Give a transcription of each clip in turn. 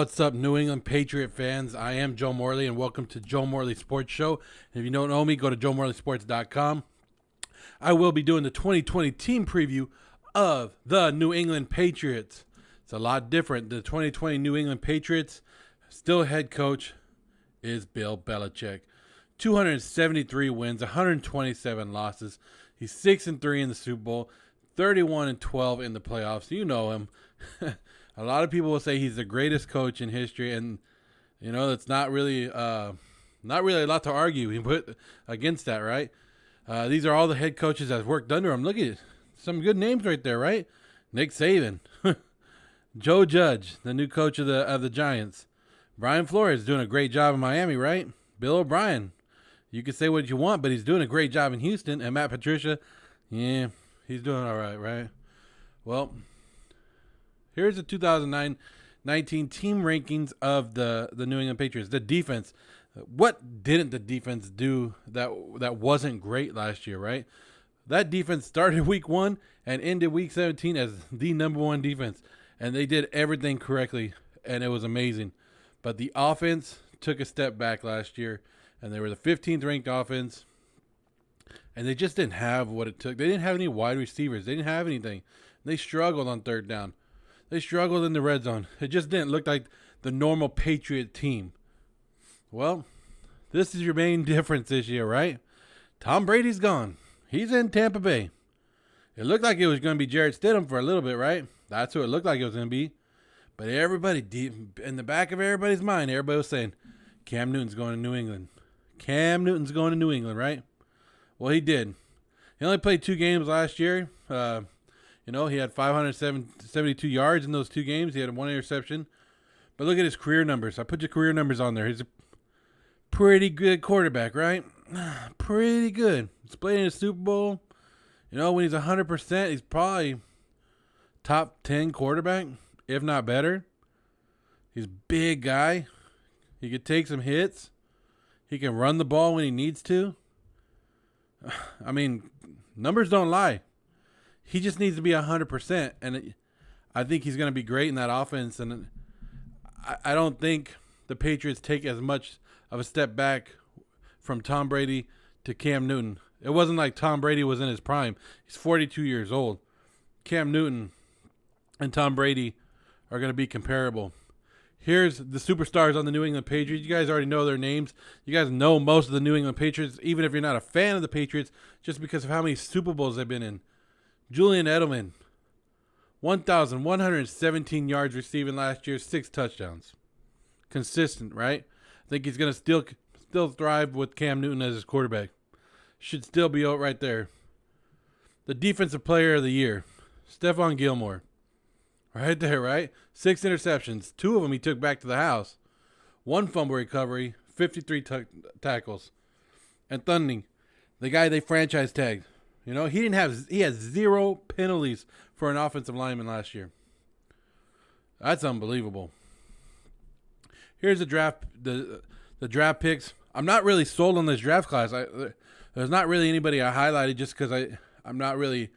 What's up, New England Patriot fans? I am Joe Morley, and welcome to Joe Morley Sports Show. If you don't know me, go to joemorleysports.com. I will be doing the 2020 team preview of the New England Patriots. It's a lot different. The 2020 New England Patriots, still head coach, is Bill Belichick. 273 wins, 127 losses. He's 6-3 in the Super Bowl, 31-12 in the playoffs. You know him. A lot of people will say he's the greatest coach in history, and you know that's not really a lot to argue against that, right? These are all the head coaches that's worked under him. Look at it. Some good names right there, right? Nick Saban, Joe Judge, the new coach of the Giants. Brian Flores doing a great job in Miami, right? Bill O'Brien. You can say what you want, but he's doing a great job in Houston. And Matt Patricia, yeah, he's doing all right, right? Well, here's the 2019 team rankings of the New England Patriots. The defense. What didn't the defense do that wasn't great last year, right? That defense started week 1 and ended week 17 as the number 1 defense. And they did everything correctly, and it was amazing. But the offense took a step back last year, and they were the 15th ranked offense. And they just didn't have what it took. They didn't have any wide receivers. They didn't have anything. They struggled on third down. They struggled in the red zone. It just didn't look like the normal Patriot team. Well, this is your main difference this year, right? Tom Brady's gone. He's in Tampa Bay. It looked like it was going to be Jarrett Stidham for a little bit, right? That's who it looked like it was going to be. But everybody, deep in the back of everybody's mind, everybody was saying, Cam Newton's going to New England. Cam Newton's going to New England, right? Well, he did. He only played 2 games last year. He had 572 yards in those 2 games. He had 1 interception. But look at his career numbers. I put your career numbers on there. He's a pretty good quarterback, right? Pretty good. He's played in a Super Bowl. You know, when he's 100%, he's probably top 10 quarterback, if not better. He's a big guy. He could take some hits. He can run the ball when he needs to. I mean, numbers don't lie. He just needs to be 100%, and I think he's going to be great in that offense. And I don't think the Patriots take as much of a step back from Tom Brady to Cam Newton. It wasn't like Tom Brady was in his prime. He's 42 years old. Cam Newton and Tom Brady are going to be comparable. Here's the superstars on the New England Patriots. You guys already know their names. You guys know most of the New England Patriots, even if you're not a fan of the Patriots, just because of how many Super Bowls they've been in. Julian Edelman, 1,117 yards receiving last year, 6 touchdowns. Consistent, right? I think he's going to still thrive with Cam Newton as his quarterback. Should still be out right there. The defensive player of the year, Stephon Gilmore. Right there, right? 6 interceptions. 2 of them he took back to the house. 1 fumble recovery, 53 tackles. And Thuney, the guy they franchise tagged. You know, he had 0 penalties for an offensive lineman last year. That's unbelievable. Here's the draft picks. I'm not really sold on this draft class. There's not really anybody I highlighted just because I'm not really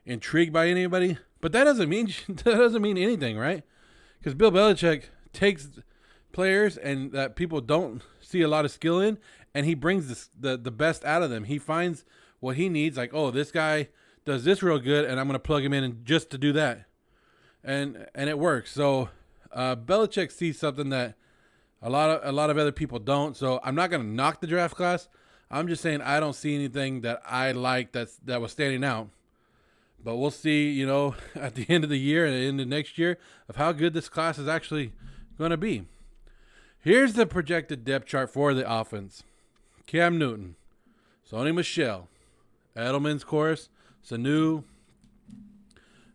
intrigued by anybody. But that doesn't mean anything, right? Because Bill Belichick takes players and that people don't see a lot of skill in, and he brings the best out of them. He finds what he needs, like, oh, this guy does this real good, and I'm going to plug him in and just to do that. And it works. So Belichick sees something that a lot of other people don't. So I'm not going to knock the draft class. I'm just saying I don't see anything that I like that was standing out. But we'll see, you know, at the end of the year and the end of next year of how good this class is actually going to be. Here's the projected depth chart for the offense. Cam Newton, Sony Michel, Edelman's course, Sanu.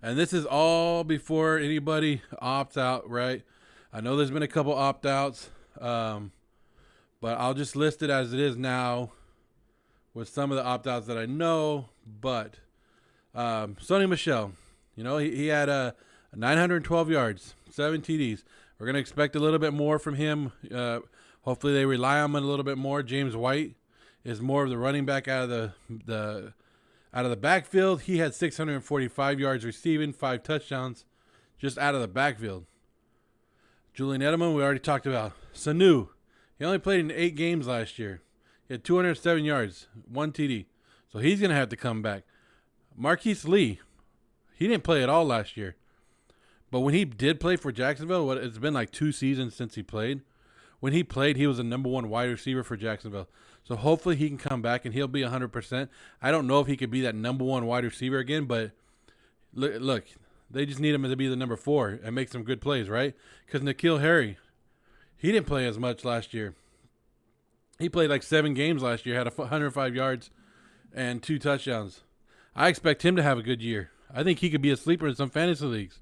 And this is all before anybody opts out, right? I know there's been a couple opt-outs, but I'll just list it as it is now with some of the opt-outs that I know. But Sony Michel, you know, he had 912 yards, 7 TDs. We're going to expect a little bit more from him. Hopefully they rely on him a little bit more. James White is more of the running back out of the backfield. He had 645 yards receiving, 5 touchdowns just out of the backfield. Julian Edelman, we already talked about. Sanu, he only played in 8 games last year. He had 207 yards, 1 TD. So he's going to have to come back. Marquise Lee, he didn't play at all last year. But when he did play for Jacksonville, it's been like 2 seasons since he played. When he played, he was the number 1 wide receiver for Jacksonville. So hopefully he can come back and he'll be 100%. I don't know if he could be that number 1 wide receiver again, but look, they just need him to be the number 4 and make some good plays, right? Because N'Keal Harry, he didn't play as much last year. He played like 7 games last year, had 105 yards and 2 touchdowns. I expect him to have a good year. I think he could be a sleeper in some fantasy leagues.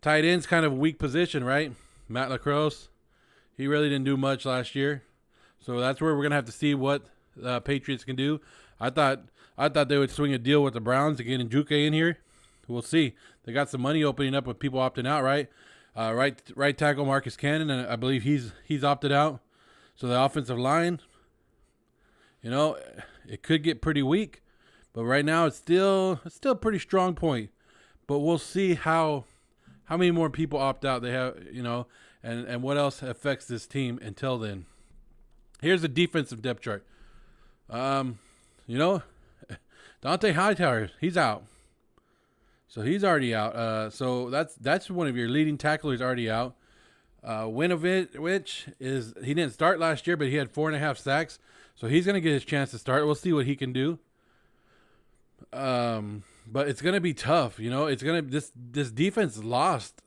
Tight end's kind of a weak position, right? Matt LaCrosse, he really didn't do much last year. So that's where we're going to have to see what Patriots can do. I thought they would swing a deal with the Browns to get Njoku in here. We'll see. They got some money opening up with people opting out, right? Right tackle Marcus Cannon, and I believe he's opted out. So the offensive line, it could get pretty weak, but right now it's still a pretty strong point. But we'll see how many more people opt out they have, and what else affects this team until then. Here's the defensive depth chart. Dante Hightower, he's out. So he's already out. So that's one of your leading tacklers already out. Winovich he didn't start last year, but he had 4.5 sacks. So he's going to get his chance to start. We'll see what he can do. But it's going to be tough. This defense lost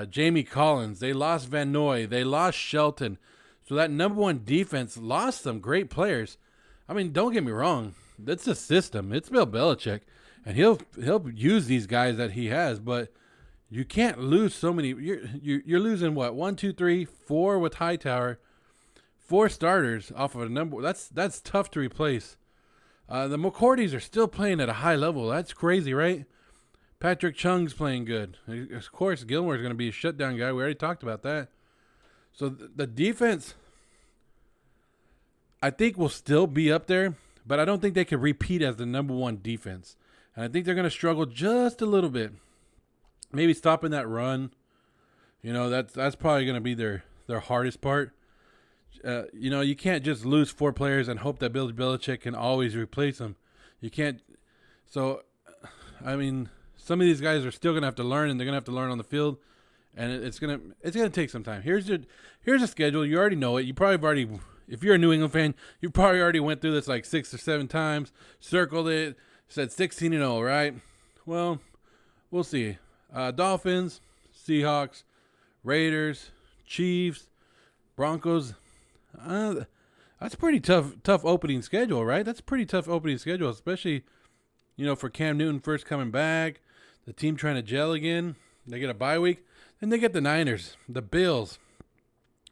Jamie Collins. They lost Van Noy. They lost Shelton. So that number 1 defense lost some great players. I mean, don't get me wrong. That's a system. It's Bill Belichick. And he'll use these guys that he has, but you can't lose so many. You're losing what? 1, 2, 3, 4 with Hightower, 4 starters off of a number. That's tough to replace. The McCourtys are still playing at a high level. That's crazy, right? Patrick Chung's playing good. Of course, Gilmore is going to be a shutdown guy. We already talked about that. So the defense, I think, will still be up there, but I don't think they can repeat as the number 1 defense. And I think they're going to struggle just a little bit. Maybe stopping that run. That's probably going to be their hardest part. You can't just lose 4 players and hope that Bill Belichick can always replace them. You can't. So, I mean, some of these guys are still going to have to learn, and they're going to have to learn on the field. And it's gonna take some time. Here's a schedule. You already know it. You probably have already, if you're a New England fan, you probably already went through this like 6 or 7 times, circled it, said 16-0, right? Well, we'll see. Dolphins, Seahawks, Raiders, Chiefs, Broncos. That's pretty tough opening schedule, right? That's a pretty tough opening schedule, especially, for Cam Newton first coming back, the team trying to gel again. They get a bye week. Then they get the Niners, the Bills,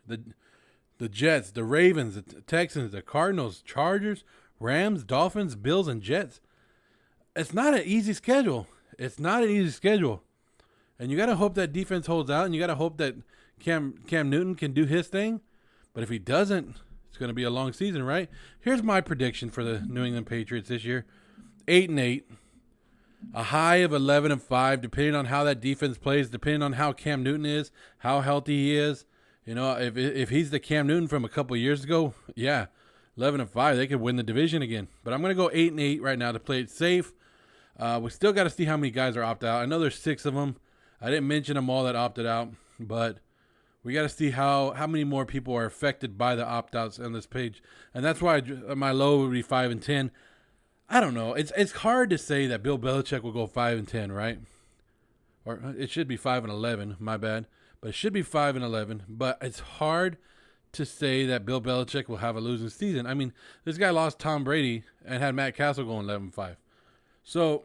the Jets, the Ravens, the Texans, the Cardinals, Chargers, Rams, Dolphins, Bills, and Jets. It's not an easy schedule. And you got to hope that defense holds out, and you got to hope that Cam Newton can do his thing. But if he doesn't, it's going to be a long season, right? Here's my prediction for the New England Patriots this year. 8-8. A high of 11-5, depending on how that defense plays, depending on how Cam Newton is, how healthy he is. If he's the Cam Newton from a couple of years ago, yeah, 11-5, they could win the division again. But I'm going to go 8-8 right now to play it safe. We still got to see how many guys are opted out. I know there's 6 of them. I didn't mention them all that opted out, but we got to see how many more people are affected by the opt-outs on this page. And that's why my low would be 5-10. I don't know. It's hard to say that Bill Belichick will go 5-10, right? Or it should be 5-11. My bad, but it should be 5-11. But it's hard to say that Bill Belichick will have a losing season. I mean, this guy lost Tom Brady and had Matt Castle going 11-5. So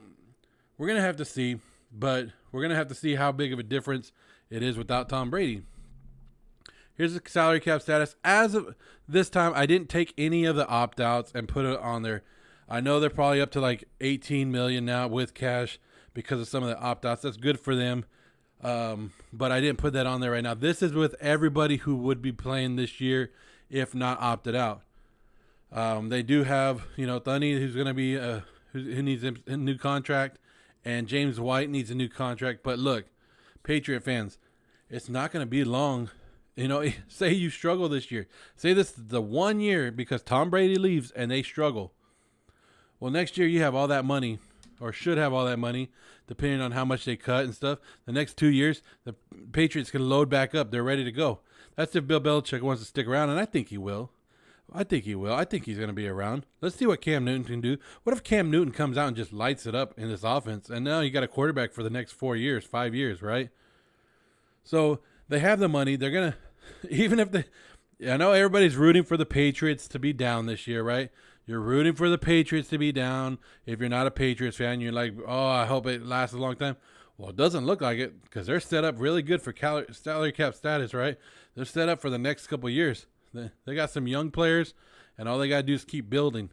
we're gonna have to see, but we're gonna have to see how big of a difference it is without Tom Brady. Here's the salary cap status. As of this time, I didn't take any of the opt-outs and put it on there. I know they're probably up to like $18 million now with cash because of some of the opt-outs. That's good for them. But I didn't put that on there right now. This is with everybody who would be playing this year if not opted out. They do have, Thuney, who's going to be who needs a new contract, and James White needs a new contract. But look, Patriot fans, it's not going to be long. Say you struggle this year. Say this is the 1 year because Tom Brady leaves and they struggle. Well, next year you have all that money, or should have all that money, depending on how much they cut and stuff. The next 2 years, the Patriots can load back up. They're ready to go. That's if Bill Belichick wants to stick around, and I think he will. I think he's going to be around. Let's see what Cam Newton can do. What if Cam Newton comes out and just lights it up in this offense, and now you got a quarterback for the next 4 years, 5 years, right? So they have the money. They're going to, even if I know everybody's rooting for the Patriots to be down this year, right? You're rooting for the Patriots to be down. If you're not a Patriots fan, you're like, oh, I hope it lasts a long time. Well, it doesn't look like it because they're set up really good for salary cap status, right? They're set up for the next couple of years. They got some young players, and all they got to do is keep building.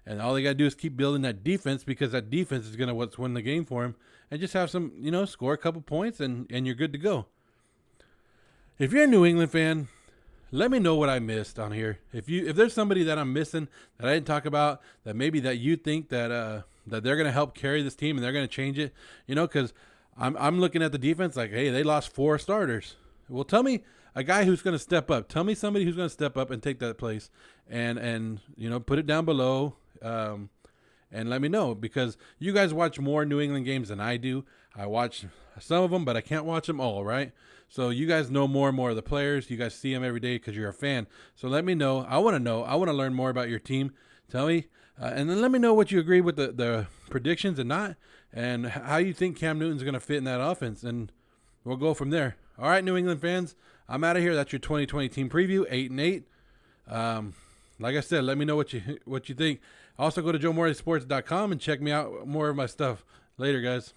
And all they got to do is keep building that defense because that defense is going to win the game for them. And just have some, score a couple points, and you're good to go. If you're a New England fan, let me know what I missed on here. If there's somebody that I'm missing that I didn't talk about, that maybe that you think that they're going to help carry this team and they're going to change it, because I'm looking at the defense like, hey, they lost 4 starters. Well, tell me a guy who's going to step up. Tell me somebody who's going to step up and take that place, and put it down below, and let me know, because you guys watch more New England games than I do. I watch some of them, but I can't watch them all, right? So you guys know more and more of the players. You guys see them every day because you're a fan. So let me know. I want to know. I want to learn more about your team. Tell me. And then let me know what you agree with the predictions and not, and how you think Cam Newton's going to fit in that offense. And we'll go from there. All right, New England fans, I'm out of here. That's your 2020 team preview, 8-8. Like I said, let me know what you think. Also, go to JoeMorleySports.com and check me out more of my stuff. Later, guys.